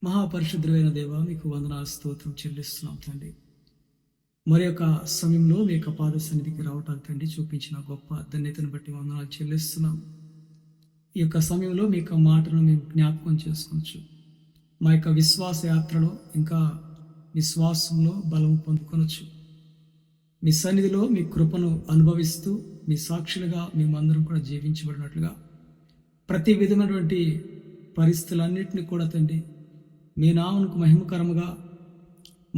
మహాపరిశుద్ధుడైన దేవ, మీకు వందనాలు స్తోత్రం చెల్లిస్తున్నాం తండ్రి. మరి యొక్క సమయంలో మీ యొక్క పాద సన్నిధికి రావటానికి తండ్రి చూపించిన గొప్ప ధన్యతను బట్టి వందనాలు చెల్లిస్తున్నాం. ఈ యొక్క సమయంలో మీ యొక్క మాటను మేము జ్ఞాపకం చేసుకోవచ్చు. మా యొక్క విశ్వాస యాత్రలో ఇంకా విశ్వాసంలో బలం పొందుకొనొచ్చు. మీ సన్నిధిలో మీ కృపను అనుభవిస్తూ మీ సాక్షులుగా మేమందరం కూడా జీవించబడినట్లుగా ప్రతి విధమైనటువంటి పరిస్థితులన్నింటినీ కూడా తండ్రి మీ నామమునకు మహిమకరముగా,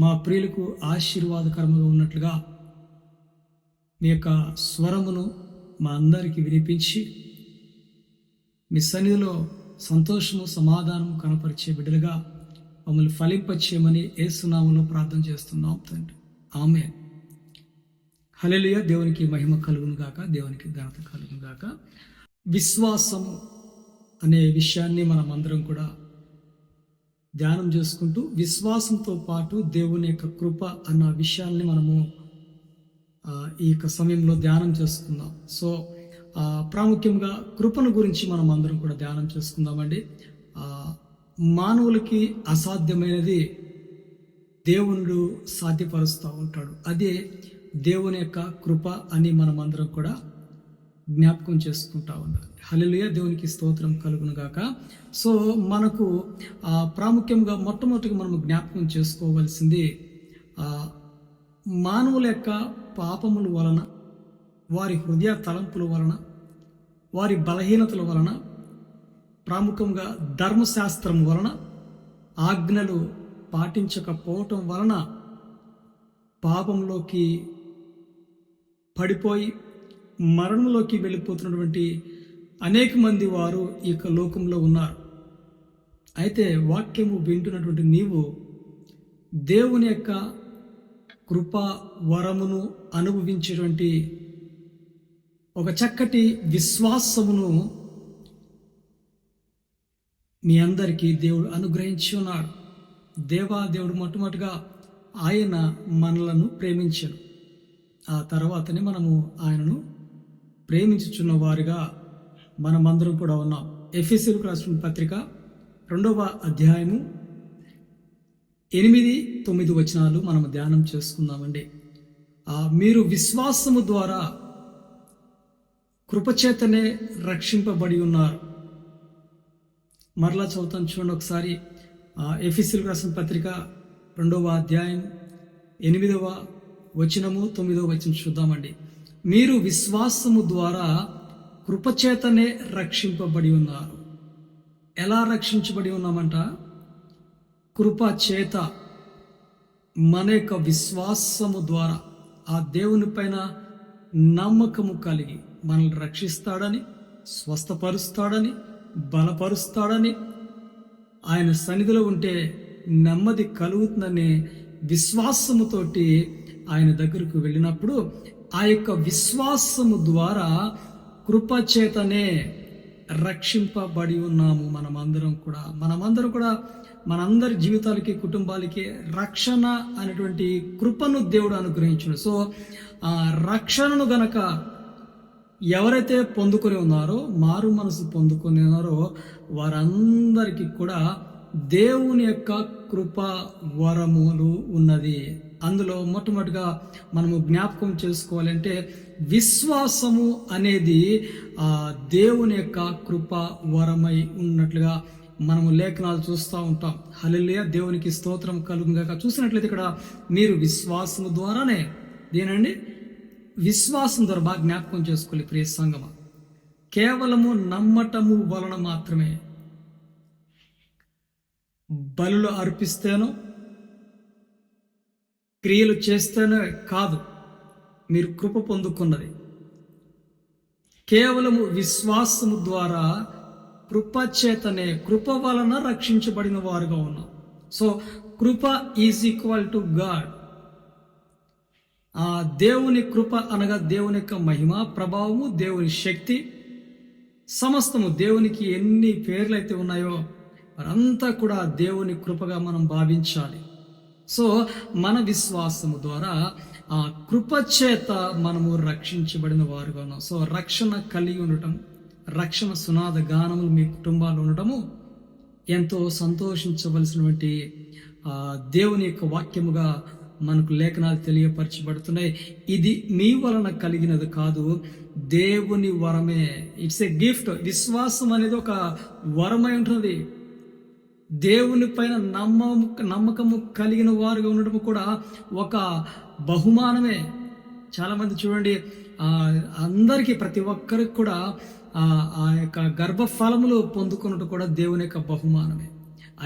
మా ప్రియులకు ఆశీర్వాదకరముగా ఉన్నట్లుగా మీ యొక్క స్వరమును మా అందరికీ వినిపించి మీ సన్నిధిలో సంతోషము సమాధానము కనపరిచే బిడ్డలుగా మమ్మల్ని ఫలింపచేయమని యేసు నామములో ప్రార్థన చేస్తున్నాం తండ్రి. ఆమేన్. హల్లెలూయా. దేవునికి మహిమ కలుగును గాక, దేవునికి ఘనత కలుగును గాక. విశ్వాసము అనే విషయాన్ని మనం అందరం కూడా ధ్యానం చేసుకుంటూ విశ్వాసంతో పాటు దేవుని యొక్క కృప అన్న విషయాల్ని మనము ఈ యొక్క సమయంలో ధ్యానం చేసుకుందాం. సో ప్రాముఖ్యంగా కృపను గురించి మనం అందరం కూడా ధ్యానం చేసుకుందామండి. మానవులకి అసాధ్యమైనది దేవుడు సాధ్యపరుస్తూ ఉంటాడు. అదే దేవుని యొక్క కృప అని మనం అందరం కూడా జ్ఞాపకం చేసుకుంటా ఉండాలి. హల్లెలూయా. దేవునికి స్తోత్రం కలుగును గాక. సో మనకు ప్రాముఖ్యంగా మొట్టమొదటిగా మనం జ్ఞాపకం చేసుకోవాల్సింది మానవుల యొక్క పాపముల వలన, వారి హృదయ తలంపుల వలన, వారి బలహీనతల వలన, ప్రాముఖ్యంగా ధర్మశాస్త్రం వలన, ఆజ్ఞలు పాటించకపోవటం వలన పాపంలోకి పడిపోయి మరణంలోకి వెళ్ళిపోతున్నటువంటి అనేక మంది వారు ఈ యొక్క లోకంలో ఉన్నారు. అయితే వాక్యము వింటున్నటువంటి నీవు దేవుని యొక్క కృపా వరమును అనుభవించేటువంటి ఒక చక్కటి విశ్వాసమును మీ అందరికీ దేవుడు అనుగ్రహించి ఉన్నాడు. దేవుడు మొట్టమొదటిగా ఆయన మనలను ప్రేమించాడు. ఆ తర్వాతనే మనము ఆయనను ప్రేమించుచున్న వారుగా మనమందరం కూడా ఉన్నాం. ఎఫెసీయులకు రాసిన పత్రిక 2వ అధ్యాయము 8-9 వచనాలు మనం ధ్యానం చేసుకుందామండి. మీరు విశ్వాసము ద్వారా కృపచేతనే రక్షింపబడి ఉన్నారు. మరలా చదువుతాను చూడండి ఒకసారి. ఎఫెసీయులకు రాసిన పత్రిక 2వ అధ్యాయం 8వ వచనము 9వ వచనం చూద్దామండి. మీరు విశ్వాసము ద్వారా కృపచేతనే రక్షింపబడి ఉన్నారు. ఎలా రక్షించబడి ఉన్నామంట? కృప చేత, మన యొక్క విశ్వాసము ద్వారా ఆ దేవుని పైన నమ్మకము కలిగి మనల్ని రక్షిస్తాడని, స్వస్థపరుస్తాడని, బలపరుస్తాడని, ఆయన సన్నిధిలో ఉంటే నెమ్మది కలుగుతుందనే విశ్వాసముతోటి ఆయన దగ్గరకు వెళ్ళినప్పుడు ఆ యొక్క విశ్వాసము ద్వారా కృపచేతనే రక్షింపబడి ఉన్నాము. మనమందరం కూడా మనందరి జీవితాలకి, కుటుంబాలకి రక్షణ అనేటువంటి కృపను దేవుడు అనుగ్రహించాడు. సో ఆ రక్షణను గనక ఎవరైతే పొందుకొని ఉన్నారో, మారు మనసు పొందుకొని ఉన్నారో, వారందరికీ కూడా దేవుని యొక్క కృప వరములు ఉన్నది. అందులో మొట్టమొదటిగా మనము జ్ఞాపకం చేసుకోవాలంటే విశ్వాసము అనేది దేవుని యొక్క కృప వరమై ఉన్నట్లుగా మనము లేఖనాలు చూస్తూ ఉంటాం. హల్లెలూయా. దేవునికి స్తోత్రం కలుగుగాక. చూసినట్లయితే ఇక్కడ మీరు విశ్వాసము ద్వారానే, దేనండి? విశ్వాసం ద్వారా. బాగా జ్ఞాపకం చేసుకోవాలి ప్రియ సంగమ. కేవలము నమ్మటము వలన మాత్రమే, బలులు అర్పిస్తేనో క్రియలు చేస్తేనే కాదు మీరు కృప పొందుకున్నది. కేవలము విశ్వాసము ద్వారా కృపచేతనే, కృప వలన రక్షించబడిన వారుగా ఉన్నాం. సో కృప ఈజ్ ఈక్వల్ టు గాడ్. దేవుని కృప అనగా దేవుని యొక్క మహిమ, ప్రభావము, దేవుని శక్తి, సమస్తము. దేవునికి ఎన్ని పేర్లు అయితే ఉన్నాయో వారంతా కూడా దేవుని కృపగా మనం భావించాలి. సో మన విశ్వాసము ద్వారా ఆ కృప చేత మనము రక్షించబడిన వారుగా ఉన్నాం. సో రక్షణ కలిగి ఉండటం, రక్షణ సునాద గానములు మీ కుటుంబాల్లో ఉండటము ఎంతో సంతోషించవలసినటువంటి దేవుని యొక్క వాక్యముగా మనకు లేఖనాలు తెలియపరచబడుతున్నాయి. ఇది మీ వలన కలిగినది కాదు, దేవుని వరమే. It's a gift. విశ్వాసం అనేది ఒక వరమై ఉంటుంది. దేవుని పైన నమ్మకము కలిగిన వారుగా ఉండడం కూడా ఒక బహుమానమే. చాలా మంది చూడండి, అందరికీ ప్రతి ఒక్కరికి కూడా ఆ యొక్క గర్భఫలములు పొందుకున్నట్టు కూడా దేవుని యొక్క బహుమానమే.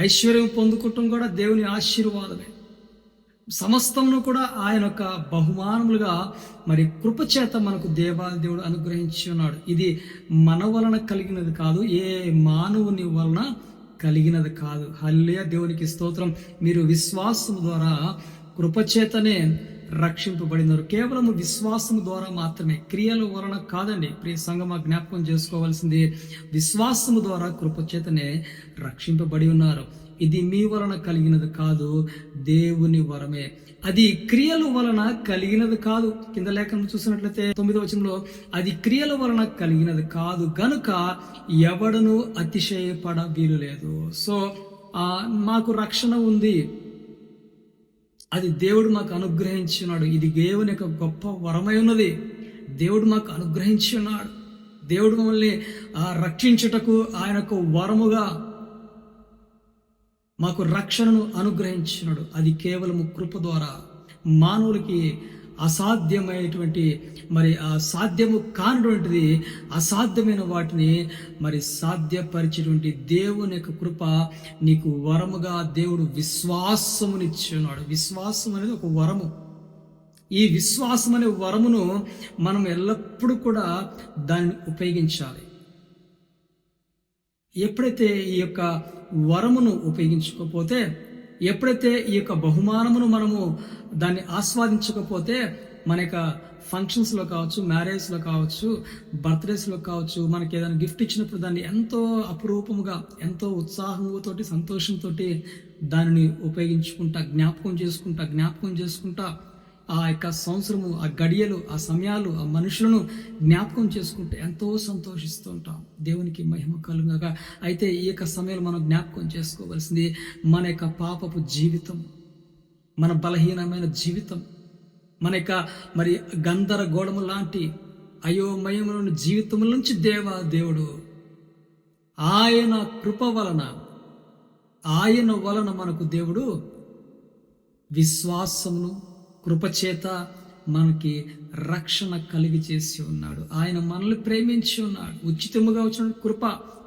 ఐశ్వర్యం పొందుకోవటం కూడా దేవుని ఆశీర్వాదమే. సమస్తమును కూడా ఆయన యొక్క బహుమానములుగా మరి కృపచేత మనకు దేవుడు అనుగ్రహించి ఉన్నాడు. ఇది మన వలన కలిగినది కాదు, ఏ మానవుని వలన కలిగినది కాదు. హల్లెలూయా, దేవునికి స్తోత్రం. మీరు విశ్వాసం ద్వారా కృపచేతనే రక్షింపబడినారు. కేవలం విశ్వాసం ద్వారా మాత్రమే, క్రియల వలన కాదండి. ప్రియ సంగమా, జ్ఞాపకం చేసుకోవాల్సింది, విశ్వాసము ద్వారా కృపచేతనే రక్షింపబడి ఉన్నారు. ఇది మీ వలన కలిగినది కాదు, దేవుని వరమే. అది క్రియల వలన కలిగినది కాదు. కింద లేఖనం చూసినట్లయితే 9వ వచనంలో, అది క్రియల వలన కలిగినది కాదు గనుక ఎవడను అతిశయపడ వీలు లేదు. సో మాకు రక్షణ ఉంది, అది దేవుడు మాకు అనుగ్రహించి ఉన్నాడు. ఇది దేవుని యొక్క గొప్ప వరమై ఉన్నది. దేవుడు మాకు అనుగ్రహించి ఉన్నాడు. దేవుడు మమ్మల్ని రక్షించుటకు ఆయన యొక్క వరముగా మాకు రక్షణను అనుగ్రహించినాడు. అది కేవలము కృప ద్వారా. మానవులకి అసాధ్యమైనటువంటి మరి సాధ్యము కానిటువంటిది, అసాధ్యమైన వాటిని మరి సాధ్యపరిచేటువంటి దేవుని యొక్క కృప నీకు వరముగా దేవుడు విశ్వాసమునిచ్చున్నాడు. విశ్వాసం అనేది ఒక వరము. ఈ విశ్వాసం అనే వరమును మనం ఎల్లప్పుడూ కూడా దాన్ని ఉపయోగించాలి. ఎప్పుడైతే ఈ యొక్క వరమును ఉపయోగించకపోతే, ఎప్పుడైతే ఈ యొక్క బహుమానమును మనము దాన్ని ఆస్వాదించకపోతే, మన యొక్క ఫంక్షన్స్లో కావచ్చు, మ్యారేజ్లో కావచ్చు, బర్త్డేస్లో కావచ్చు, మనకి ఏదైనా గిఫ్ట్ ఇచ్చినప్పుడు దాన్ని ఎంతో అపురూపముగా, ఎంతో ఉత్సాహంతో, సంతోషంతో దానిని ఉపయోగించుకుంటా, జ్ఞాపకం చేసుకుంటా ఆ యొక్క సంవత్సరము, ఆ గడియలు, ఆ సమయాలు, ఆ మనుషులను జ్ఞాపకం చేసుకుంటే ఎంతో సంతోషిస్తూ ఉంటాం. దేవునికి మహిమ కలుగుగా. అయితే ఈ యొక్క సమయంలో మనం జ్ఞాపకం చేసుకోవాల్సింది మన యొక్క పాపపు జీవితం, మన బలహీనమైన జీవితం, మన యొక్క మరి గందరగోళము లాంటి అయోమయములను జీవితముల నుంచి దేవుడు ఆయన కృప వలన, ఆయన వలన మనకు దేవుడు విశ్వాసమును కృపచేత మనకి రక్షణ కలిగి చేసి ఉన్నాడు. ఆయన మనల్ని ప్రేమించి ఉన్నాడు. ఉచితముగా వచ్చిన కృప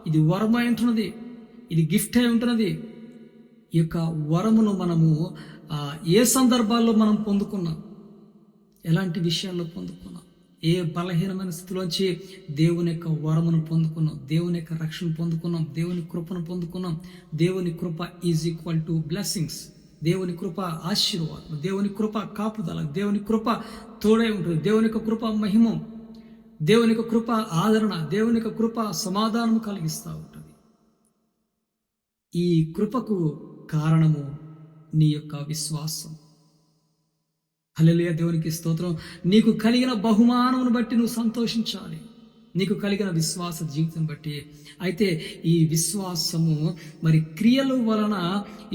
ఇది వరమై ఉంటున్నది, ఇది గిఫ్ట్ అయి ఉంటున్నది. ఈ యొక్క వరమును మనము ఏ సందర్భాల్లో మనం పొందుకున్నాం, ఎలాంటి విషయాల్లో పొందుకున్నాం, ఏ బలహీనమైన స్థితిలోంచి దేవుని యొక్క వరమును పొందుకున్నాం, దేవుని యొక్క రక్షణ పొందుకున్నాం, దేవుని కృపను పొందుకున్నాం. దేవుని కృప ఈజ్ ఈక్వల్ టు బ్లెస్సింగ్స్. దేవుని కృప ఆశీర్వాదం, దేవుని కృప కాపుదల, దేవుని కృప తోడై ఉంటుంది, దేవుని యొక్క కృప మహిమ, దేవుని యొక్క కృప ఆదరణ, దేవుని యొక్క కృప సమాధానం కలిగిస్తూ ఉంటుంది. ఈ కృపకు కారణము నీ యొక్క విశ్వాసం. హల్లెలూయా, దేవునికి స్తోత్రం. నీకు కలిగిన బహుమానమును బట్టి నువ్వు సంతోషించాలి, నీకు కలిగిన విశ్వాస జీవితం బట్టి. అయితే ఈ విశ్వాసము మరి క్రియల వలన,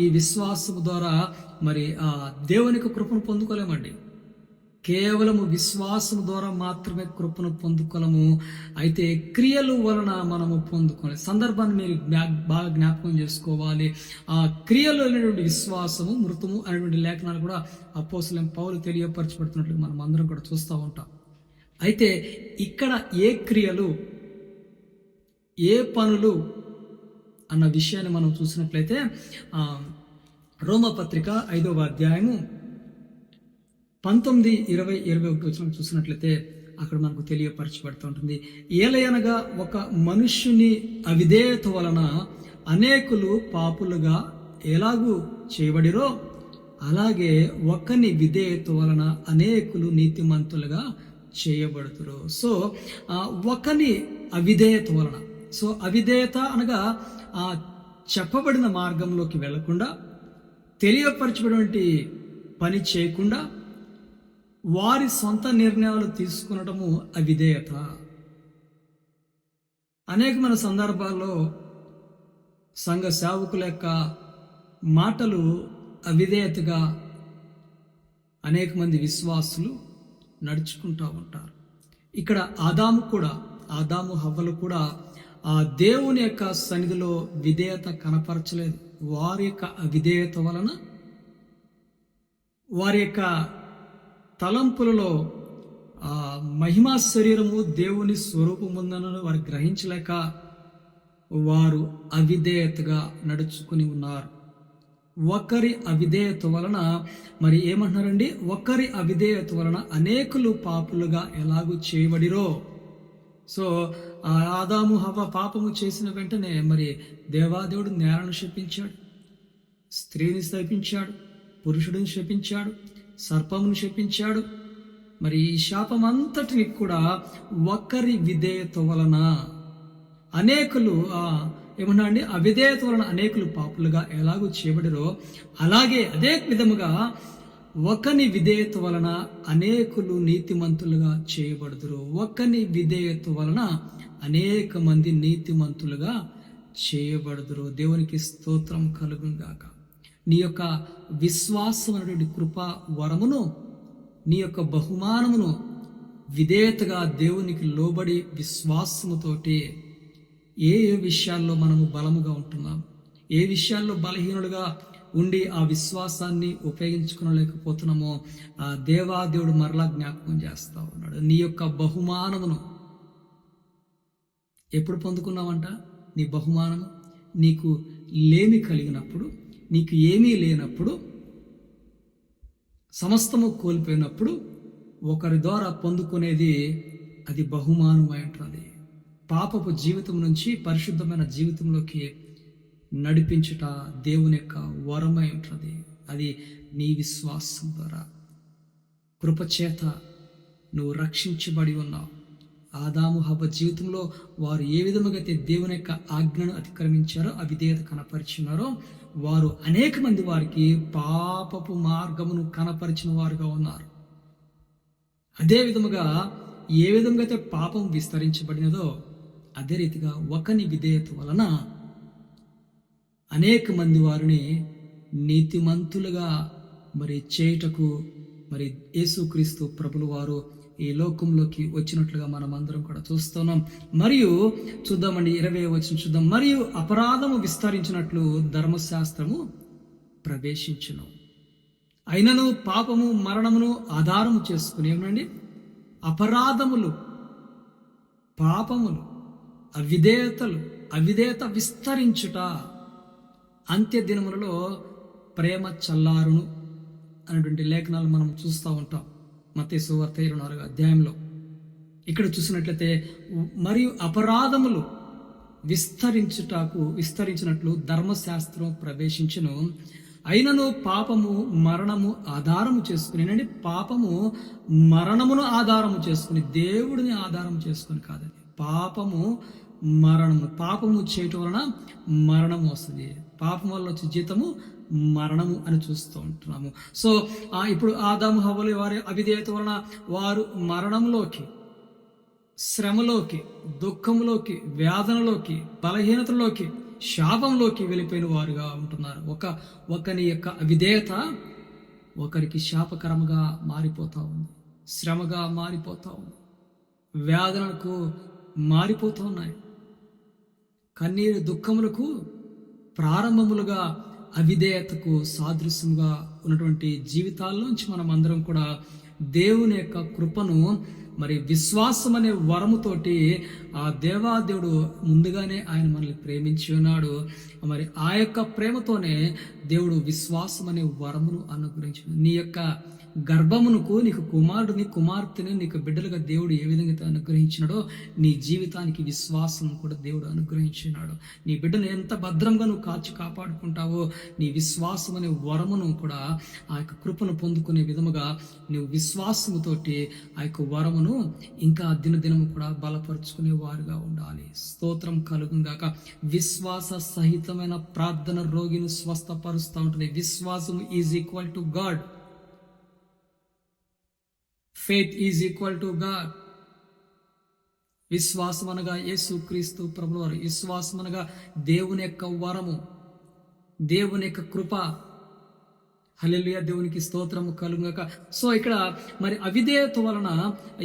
ఈ విశ్వాసము ద్వారా మరి దేవునికి కృపను పొందుకోలేమండి. కేవలము విశ్వాసము ద్వారా మాత్రమే కృపను పొందుకోలేము. అయితే క్రియల వలన మనము పొందుకోవాలి. సందర్భాన్ని మీరు బాగా జ్ఞాపకం చేసుకోవాలి. ఆ క్రియలు అనేటువంటి విశ్వాసము మృతము అనేటువంటి లేఖనాలు కూడా అపోస్తలుడైన పౌలు తెలియపరచబడుతున్నట్లు మనం అందరం కూడా చూస్తూ ఉంటాం. అయితే ఇక్కడ ఏ క్రియలు, ఏ పనులు అన్న విషయాన్ని మనం చూసినట్లయితే రోమపత్రిక 5వ అధ్యాయము 19, 20, 21 వచనం చూసినట్లయితే అక్కడ మనకు తెలియపరచబడుతూ ఉంటుంది. ఏలయనగా ఒక మనుష్యుని అవిధేయత వలన అనేకులు పాపులుగా ఎలాగూ చేయబడిరో, అలాగే ఒకని విధేయత వలన అనేకులు నీతిమంతులుగా చేయబడుతురు. సో ఒకని అవిధేయత వలన, సో అవిధేయత అనగా చెప్పబడిన మార్గంలోకి వెళ్లకుండా, తెలియపరచబడినటువంటి పని చేయకుండా వారి సొంత నిర్ణయాలు తీసుకునటము అవిధేయత. అనేకమైన సందర్భాల్లో సంఘ సేవకుల యొక్క మాటలు అవిధేయతగా అనేక మంది విశ్వాసులు నడుచుకుంటూ ఉంటారు. ఇక్కడ ఆదాము హవ్వలు కూడా ఆ దేవుని యొక్క సన్నిధిలో విధేయత కనపరచలేదు. వారి యొక్క అవిధేయత వలన వారి యొక్క తలంపులలో మహిమా శరీరము దేవుని స్వరూపముందనను వారు గ్రహించలేక వారు అవిధేయతగా నడుచుకుని ఉన్నారు. ఒకరి అవిధేయత వలన మరి ఏమంటున్నారండి, ఒకరి అవిధేయత వలన అనేకులు పాపులుగా ఎలాగూ చేయబడిరో. సో ఆదాము హవ్వ పాపము చేసిన వెంటనే మరి దేవాదేవుడు నేలను శపించాడు, స్త్రీని శపించాడు, పురుషుడిని శపించాడు, సర్పమును శపించాడు. మరి ఈ శాపం అంతటిని కూడా ఒకరి విధేయత వలన అనేకులు ఏమన్నా అండి, అవిధేయత వలన అనేకులు పాపులుగా ఎలాగూ చేయబడిరో అలాగే అదే విధముగా ఒకని విధేయత వలన అనేకులు నీతిమంతులుగా చేయబడుదురు. ఒకని విధేయత వలన అనేక మంది నీతిమంతులుగా చేయబడుదురు. దేవునికి స్తోత్రం కలుగుగాక. నీ యొక్క విశ్వాసం అనేటువంటి కృపా వరమును, నీ యొక్క బహుమానమును విధేయతగా దేవునికి లోబడి విశ్వాసముతోటి ఏ విషయాల్లో మనము బలముగా ఉంటున్నాం, ఏ విషయాల్లో బలహీనులుగా ఉండి ఆ విశ్వాసాన్ని ఉపయోగించుకోలేకపోతున్నామో ఆ దేవాదేవుడు మరలా జ్ఞాపకం చేస్తా ఉన్నాడు. నీ యొక్క బహుమానమును ఎప్పుడు పొందుకున్నావంట? నీ బహుమానము నీకు లేమి కలిగినప్పుడు, నీకు ఏమీ లేనప్పుడు, సమస్తము కోల్పోయినప్పుడు ఒకరి ద్వారా పొందుకునేది అది బహుమానమై ఉంటుంది. పాపపు జీవితం నుంచి పరిశుద్ధమైన జీవితంలోకి నడిపించుట దేవుని యొక్క వరమై ఉంటుంది. అది నీ విశ్వాసం ద్వారా కృపచేత నువ్వు రక్షించబడి ఉన్నావు. ఆదాము హవ్వ జీవితంలో వారు ఏ విధముగా అయితే దేవుని యొక్క ఆజ్ఞను అతిక్రమించారో, అవిధేయత కనపరిచినారో, వారు అనేక మంది వారికి పాపపు మార్గమును కనపరిచిన వారుగా ఉన్నారు. అదే విధముగా ఏ విధంగా అయితే పాపం విస్తరించబడినదో అదే రీతిగా ఒకని విధేయత వలన అనేక మంది వారిని నీతిమంతులుగా మరి చేయుటకు మరి యేసుక్రీస్తు ప్రభులు వారు ఈ లోకంలోకి వచ్చినట్లుగా మనం అందరం కూడా చూస్తున్నాం. మరియు చూద్దామండి, 20వ వచనం చూద్దాం. మరియు అపరాధము విస్తరించినట్లు ధర్మశాస్త్రము ప్రవేశించును, అయినను పాపము మరణమును ఆధారము చేసుకుని ఏమండి, అపరాధములు, పాపములు, అవిధేయత విస్తరించుట అంత్య దినములలో ప్రేమ చల్లారును అనేటువంటి లేఖనాలు మనం చూస్తూ ఉంటాం మత్తయి సువార్త 24వ అధ్యాయంలో. ఇక్కడ చూసినట్లయితే మరియు అపరాధములు విస్తరించినట్లు ధర్మశాస్త్రం ప్రవేశించును, అయినను పాపము మరణము ఆధారము చేసుకుని, పాపము మరణమును ఆధారము చేసుకుని, దేవుడిని ఆధారం చేసుకుని కాదండి. పాపము చేయటం వలన మరణము వస్తుంది. పాపం వల్ల వచ్చే జీతము మరణము అని చూస్తూ ఉంటున్నాము. సో ఇప్పుడు ఆదాము హవ్వలు వారి అవిధేయత వలన వారు మరణంలోకి, శ్రమలోకి, దుఃఖంలోకి, వేదనలోకి, బలహీనతలోకి, శాపంలోకి వెళ్ళిపోయిన వారుగా ఉంటున్నారు. ఒకని యొక్క అవిధేయత ఒకరికి శాపకరముగా మారిపోతా ఉంది, శ్రమగా మారిపోతా ఉంది, వేదనలకు మారిపోతూ ఉన్నాయి, కన్నీరు దుఃఖములకు ప్రారంభములుగా అవిధేయతకు సాదృశ్యముగా ఉన్నటువంటి జీవితాల్లోంచి మనం అందరం కూడా దేవుని యొక్క కృపను మరి విశ్వాసం అనే వరముతోటి ఆ దేవాదేవుడు ముందుగానే ఆయన మనల్ని ప్రేమించి ఉన్నాడు. మరి ఆ యొక్క ప్రేమతోనే దేవుడు విశ్వాసం అనే వరమును అనుగ్రహించాడు. నీ యొక్క గర్భమునకు నీకు కుమారుడిని, కుమార్తెని, నీకు బిడ్డలుగా దేవుడు ఏ విధంగా అనుగ్రహించినాడో నీ జీవితానికి విశ్వాసం కూడా దేవుడు అనుగ్రహించినాడు. నీ బిడ్డను ఎంత భద్రంగా నువ్వు కాపాడుకుంటావో నీ విశ్వాసం అనే వరమును కూడా ఆ యొక్క కృపను పొందుకునే విధముగా నువ్వు విశ్వాసముతోటి ఆ యొక్క వరమును ఇంకా దినదినము కూడా బలపరుచుకునే వారుగా ఉండాలి. స్తోత్రం కలుగుగాక. విశ్వాస సహితమైన ప్రార్థన రోగిని స్వస్థపరుస్తూ ఉంటుంది. విశ్వాసం is equal to God. Faith is equal to God. విశ్వాసం అనగా యేసుక్రీస్తు ప్రభువు వారు. విశ్వాసం అనగా దేవుని యొక్క వరము, దేవుని యొక్క కృప. హల్లెలూయా, దేవునికి స్తోత్రము కలుగుగాక. సో ఇక్కడ మరి అవిధేయత వలన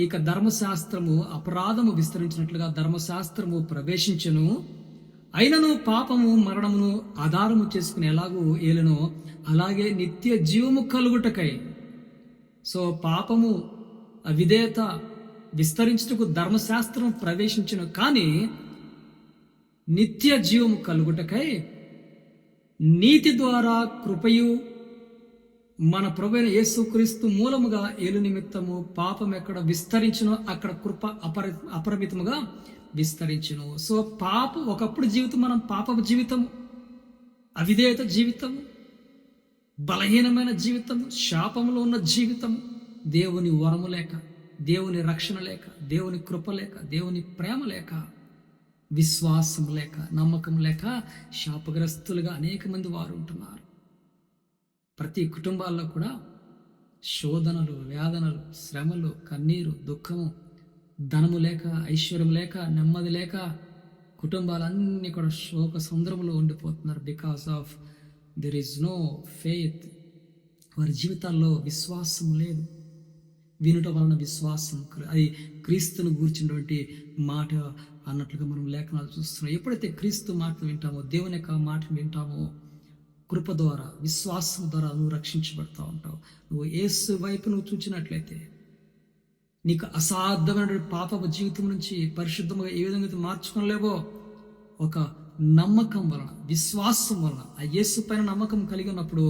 ఇక ధర్మశాస్త్రము అపరాధము విస్తరించినట్లుగా ధర్మశాస్త్రము ప్రవేశించెను. అయినను పాపము మరణమును ఆధారము చేసుకుని ఎలాగూ ఏలెనో అలాగే నిత్య జీవము కలుగుటకై. సో పాపము అవిధేయత విస్తరించుటకు ధర్మశాస్త్రం ప్రవేశించును, కానీ నిత్య జీవము కలుగుటకై నీతి ద్వారా కృపయు మన ప్రభువైన యేసుక్రీస్తు మూలముగా ఏలు నిమిత్తము పాపం ఎక్కడ విస్తరించునో అక్కడ కృప అపరిమితముగా విస్తరించును. సో ఒకప్పుడు జీవితం మనం పాపపు జీవితము, అవిధేయత జీవితము, బలహీనమైన జీవితము, శాపములో ఉన్న జీవితము, దేవుని వరము లేక, దేవుని రక్షణ లేక, దేవుని కృప లేక, దేవుని ప్రేమ లేక, విశ్వాసం లేక, నమ్మకం లేక శాపగ్రస్తులుగా అనేక మంది వారు ఉంటున్నారు. ప్రతి కుటుంబాల్లో కూడా శోధనలు, వేదనలు, శ్రమలు, కన్నీరు, దుఃఖము, ధనము లేక, ఐశ్వర్యం లేక, నెమ్మది లేక కుటుంబాలన్నీ కూడా శోక సంద్రములో ఉండిపోతున్నారు. Because of there is no faith. వారి జీవితాల్లో విశ్వాసం లేదు. వినుట వలన విశ్వాసం, అది క్రీస్తును గూర్చినటువంటి మాట అన్నట్లుగా మనం లేఖనాలు చూస్తున్నాం. ఎప్పుడైతే క్రీస్తు మాటను వింటామో, దేవుని యొక్క మాటను వింటామో, కృప ద్వారా, విశ్వాసం ద్వారా నువ్వు రక్షించబడతా ఉంటావు. నువ్వు యేసు వైపు నువ్వు చూచినట్లయితే నీకు అసాధ్యమైన పాపపు జీవితం నుంచి పరిశుద్ధంగా ఏ విధంగా మార్చుకోలేవో ఒక నమ్మకం వలన, విశ్వాసం వలన, ఆ యేసు పైన నమ్మకం కలిగి ఉన్నప్పుడు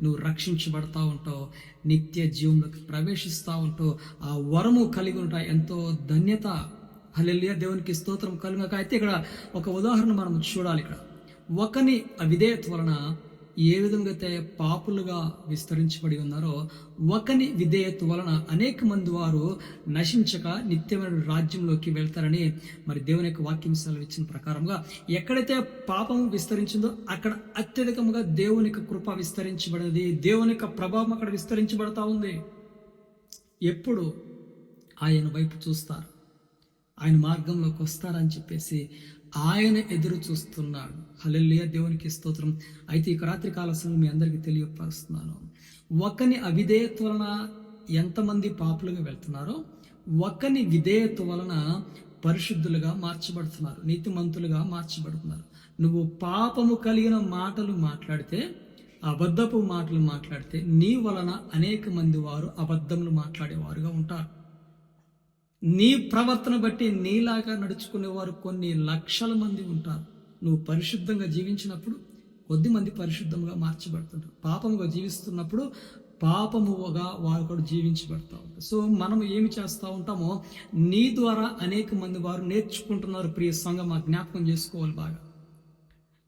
నువ్వు రక్షించబడతా ఉంటావు, నిత్య జీవంలోకి ప్రవేశిస్తూ ఉంటావు. ఆ వరము కలిగి ఉంటావు. ఎంతో ధన్యత. హల్లెలూయా, దేవునికి స్తోత్రం కలుగాక. అయితే ఇక్కడ ఒక ఉదాహరణ మనం చూడాలి. ఇక్కడ ఒకని అవిధేయత వలన ఏ విధంగా అయితే పాపులుగా విస్తరించబడి ఉన్నారో, ఒకని విధేయత వలన అనేక మంది వారు నశించక నిత్యమైన రాజ్యంలోకి వెళ్తారని మరి దేవుని యొక్క వాక్యం సెలవిచ్చిన ప్రకారంగా ఎక్కడైతే పాపము విస్తరించిందో అక్కడ అత్యధికంగా దేవుని యొక్క కృప విస్తరించబడినది, దేవుని యొక్క ప్రభావం అక్కడ విస్తరించబడతా ఉంది. ఎప్పుడు ఆయన వైపు చూస్తారు, ఆయన మార్గంలోకి వస్తారని చెప్పేసి ఆయన ఎదురు చూస్తున్నాడు. హల్లెలూయా, దేవునికి స్తోత్రం. అయితే ఇక రాత్రికాల సమయం మీ అందరికీ తెలియపరుస్తున్నాను. ఒకని అవిధేయత వలన ఎంతమంది పాపులుగా వెళ్తున్నారో, ఒకని విధేయత వలన పరిశుద్ధులుగా మార్చబడుతున్నారు, నీతిమంతులుగా మార్చబడుతున్నారు. నువ్వు పాపము కలిగిన మాటలు మాట్లాడితే, అబద్ధపు మాటలు మాట్లాడితే నీ వలన అనేక మంది వారు అబద్ధములు మాట్లాడేవారుగా ఉంటారు. నీ ప్రవర్తన బట్టి నీలాగా నడుచుకునేవారు కొన్ని లక్షల మంది ఉంటారు. నువ్వు పరిశుద్ధంగా జీవించినప్పుడు కొద్ది మంది పరిశుద్ధంగా మార్చబడుతుంటారు. పాపముగా జీవిస్తున్నప్పుడు పాపముగా వారు కూడా జీవించబడతా ఉంటారు. సో మనం ఏమి చేస్తూ ఉంటామో నీ ద్వారా అనేక మంది వారు నేర్చుకుంటున్నారు. ప్రియ సంఘం, జ్ఞాపకం చేసుకోవాలి బాగా.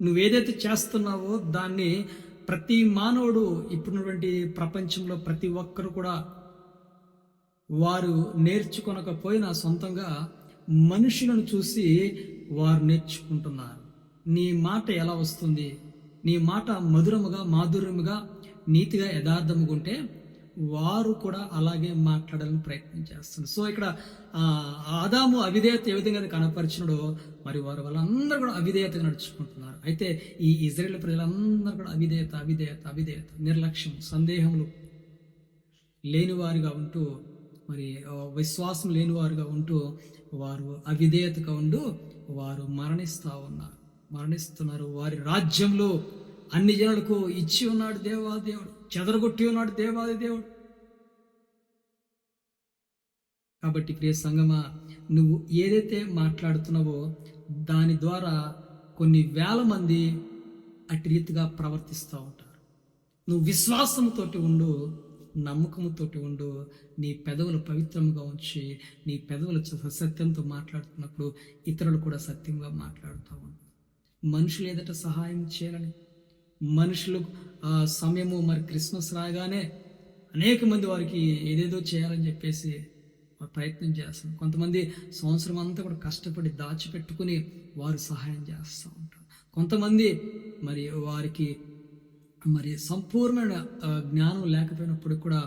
నువ్వేదైతే చేస్తున్నావో దాన్ని ప్రతి మానవుడు, ఇప్పుడున్నటువంటి ప్రపంచంలో ప్రతి ఒక్కరు కూడా వారు నేర్చుకొనకపోయినా సొంతంగా మనుషులను చూసి వారు నేర్చుకుంటున్నారు. నీ మాట ఎలా వస్తుంది? నీ మాట మధురముగా, మాధుర్యముగా, నీతిగా, యథార్థముగా ఉంటే వారు కూడా అలాగే మాట్లాడాలని ప్రయత్నం చేస్తున్నారు. సో ఇక్కడ ఆదాము అవిధేయత ఏ విధంగా కనపరిచినడో మరి వారు వాళ్ళందరూ కూడా అవిధేయతగా నడుచుకుంటున్నారు. అయితే ఈ ఇజ్రాయేల్ ప్రజలందరూ కూడా అవిధేయత, అవిధేయత, అవిధేయత, నిర్లక్ష్యం, సందేహములు లేనివారిగా ఉంటూ, మరి విశ్వాసం లేనివారుగా ఉంటూ వారు అవిధేయతగా ఉంటూ వారు మరణిస్తున్నారు. వారి రాజ్యంలో అన్ని జనులకు ఇచ్చి ఉన్నాడు దేవాది దేవుడు, చెదరగొట్టి ఉన్నాడు దేవాది దేవుడు. కాబట్టి ప్రియ సంగమా, నువ్వు ఏదైతే మాట్లాడుతున్నావో దాని ద్వారా కొన్ని వేల మంది అటు రీతిగా ప్రవర్తిస్తూ ఉంటారు. నువ్వు విశ్వాసంతో ఉండు, నమ్మకంతో ఉండు. నీ పెదవులు పవిత్రంగా ఉంచి, నీ పెదవులు సత్యంతో మాట్లాడుతున్నప్పుడు ఇతరులు కూడా సత్యంగా మాట్లాడుతూ ఉంటారు. మనుషులు ఎదుట సహాయం చేయాలని, మనుషులు సమయము మరి క్రిస్మస్ రాగానే అనేక మంది వారికి ఏదేదో చేయాలని చెప్పేసి ప్రయత్నం చేస్తారు. కొంతమంది సంవత్సరం అంతా కూడా కష్టపడి దాచిపెట్టుకుని వారు సహాయం చేస్తూ ఉంటారు. కొంతమంది మరి వారికి మరి సంపూర్ణమైన జ్ఞానం లేకపోయినప్పుడు కూడా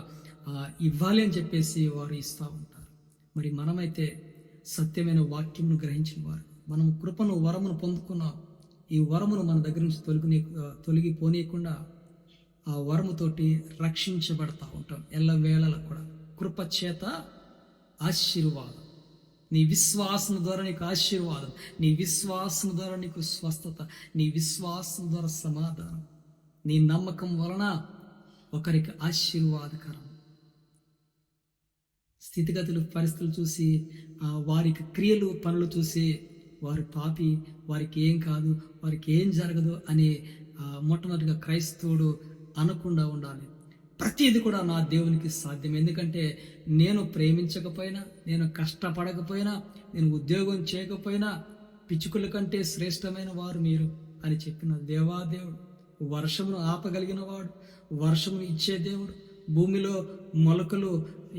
ఇవ్వాలి అని చెప్పేసి వారు ఇస్తూ ఉంటారు. మరి మనమైతే సత్యమైన వాక్యమును గ్రహించిన వారు. మనం కృపను వరమును పొందుకున్నాం. ఈ వరమును మన దగ్గర నుంచి తొలగిపోనీయకుండా ఆ వరముతోటి రక్షించబడతా ఉంటాం ఎల్లవేళలా కూడా. కృప చేత ఆశీర్వాదం, నీ విశ్వాసం ద్వారా నీకు ఆశీర్వాదం, నీ విశ్వాసం ద్వారా నీకు స్వస్థత, నీ విశ్వాసం ద్వారా సమాధానం, నీ నమ్మకం వలన ఒకరికి ఆశీర్వాదకరం. స్థితిగతులు పరిస్థితులు చూసి వారికి క్రియలు పనులు చూసి వారి పాపి, వారికి ఏం కాదు, వారికి ఏం జరగదు అని మొట్టమొదటిగా క్రైస్తవుడు అనకుండా ఉండాలి. ప్రతిది కూడా నా దేవునికి సాధ్యం. ఎందుకంటే నేను ప్రేమించకపోయినా, నేను కష్టపడకపోయినా, నేను ఉద్యోగం చేయకపోయినా పిచ్చుకల కంటే శ్రేష్టమైన వారు మీరు అని చెప్పిన దేవాదేవుడు, వర్షమును ఆపగలిగిన వాడు, వర్షమును ఇచ్చే దేవుడు, భూమిలో మొలకలు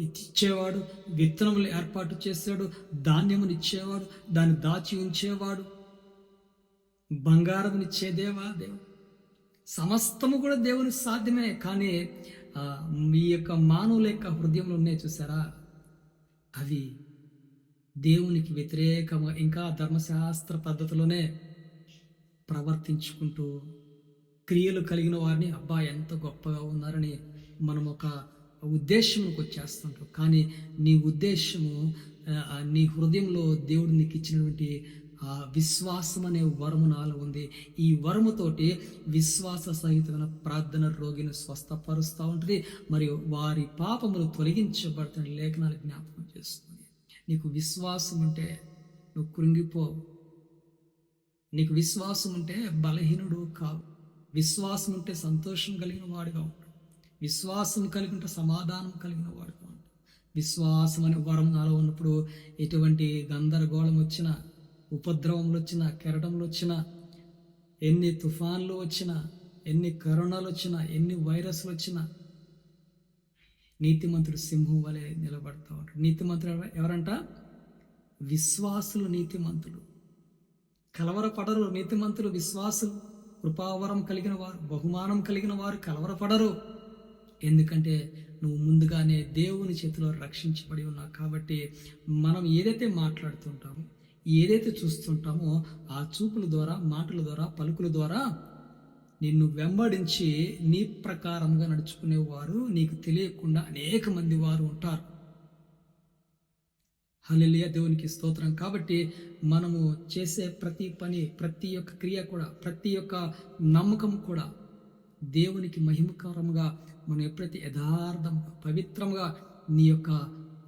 ఇచ్చేవాడు, విత్తనములు ఏర్పాటు చేశాడు, ధాన్యమును ఇచ్చేవాడు, దాన్ని దాచి ఉంచేవాడు, బంగారమునిచ్చే దేవుడు. సమస్తము కూడా దేవుని సాధ్యమే. కానీ మీ యొక్క మానవుల యొక్క హృదయంలో ఉన్నాయి చూసారా, అవి దేవునికి వ్యతిరేకంగా ఇంకా ధర్మశాస్త్ర పద్ధతిలోనే ప్రవర్తించుకుంటూ క్రియలు కలిగిన వారిని అబ్బా ఎంత గొప్పగా ఉన్నారని మనం ఒక ఉద్దేశంలోకి వచ్చేస్తుంటాం. కానీ నీ ఉద్దేశము, నీ హృదయంలో దేవుడు నీకు ఇచ్చినటువంటి ఆ విశ్వాసం అనే వరము నాలో ఉంది. ఈ వరముతోటి విశ్వాస సహితమైన ప్రార్థన రోగిని స్వస్థపరుస్తూ ఉంటుంది, మరియు వారి పాపములు తొలగించబడుతున్న లేఖనాలు జ్ఞాపకం చేస్తుంది. నీకు విశ్వాసం ఉంటే నువ్వు కృంగిపోవు. నీకు విశ్వాసం ఉంటే బలహీనుడు కావు. విశ్వాసం ఉంటే సంతోషం కలిగిన వాడుగా ఉంటాడు. విశ్వాసం కలిగి ఉంటే సమాధానం కలిగిన వాడుగా ఉంటాడు. విశ్వాసం అనే వరం నాలో ఉన్నప్పుడు ఎటువంటి గందరగోళం వచ్చినా, ఉపద్రవములు వచ్చినా, కెరటములు వచ్చినా, ఎన్ని తుఫాన్లు వచ్చినా, ఎన్ని కరోనాలు వచ్చినా, ఎన్ని వైరస్లు వచ్చినా నీతిమంతుడు సింహం వలె నిలబడతా ఉంటాడు. నీతిమంతుడు ఎవరంట? విశ్వాసులు నీతిమంతులు. కలవరపడరు నీతిమంతులు, విశ్వాసులు, కృపావరం కలిగిన వారు, బహుమానం కలిగిన వారు కలవరపడరు. ఎందుకంటే నువ్వు ముందుగానే దేవుని చేతిలో రక్షించబడి ఉన్నావు. కాబట్టి మనం ఏదైతే మాట్లాడుతుంటామో, ఏదైతే చూస్తుంటామో, ఆ చూపుల ద్వారా, మాటల ద్వారా, పలుకుల ద్వారా నిన్ను వెంబడించి నీ ప్రకారంగా నడుచుకునేవారు నీకు తెలియకుండా అనేక మంది వారు ఉంటారు. హల్లెలూయా, దేవునికి స్తోత్రం. కాబట్టి మనము చేసే ప్రతి పని, ప్రతి ఒక్క క్రియ కూడా, ప్రతి ఒక్క నమ్మకం కూడా దేవునికి మహిమకరంగా మనం ఎప్పుడైతే యథార్థంగా, పవిత్రంగా నీ యొక్క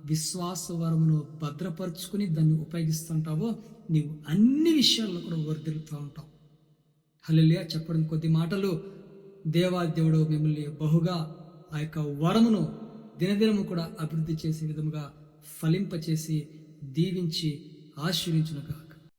విశ్వాస వరమును భద్రపరుచుకుని దాన్ని ఉపయోగిస్తుంటావో, నీవు అన్ని విషయాల్లో కూడా వర్ధిల్లుతూ ఉంటావు. హల్లెలూయా. చెప్పడం కొద్ది మాటలు. దేవాదేవుడు మిమ్మల్ని బహుగా ఆ యొక్క వరమును దినదినము కూడా అభివృద్ధి చేసే విధముగా ఫలింపచేసి దీవించి ఆశీర్వించునుగా.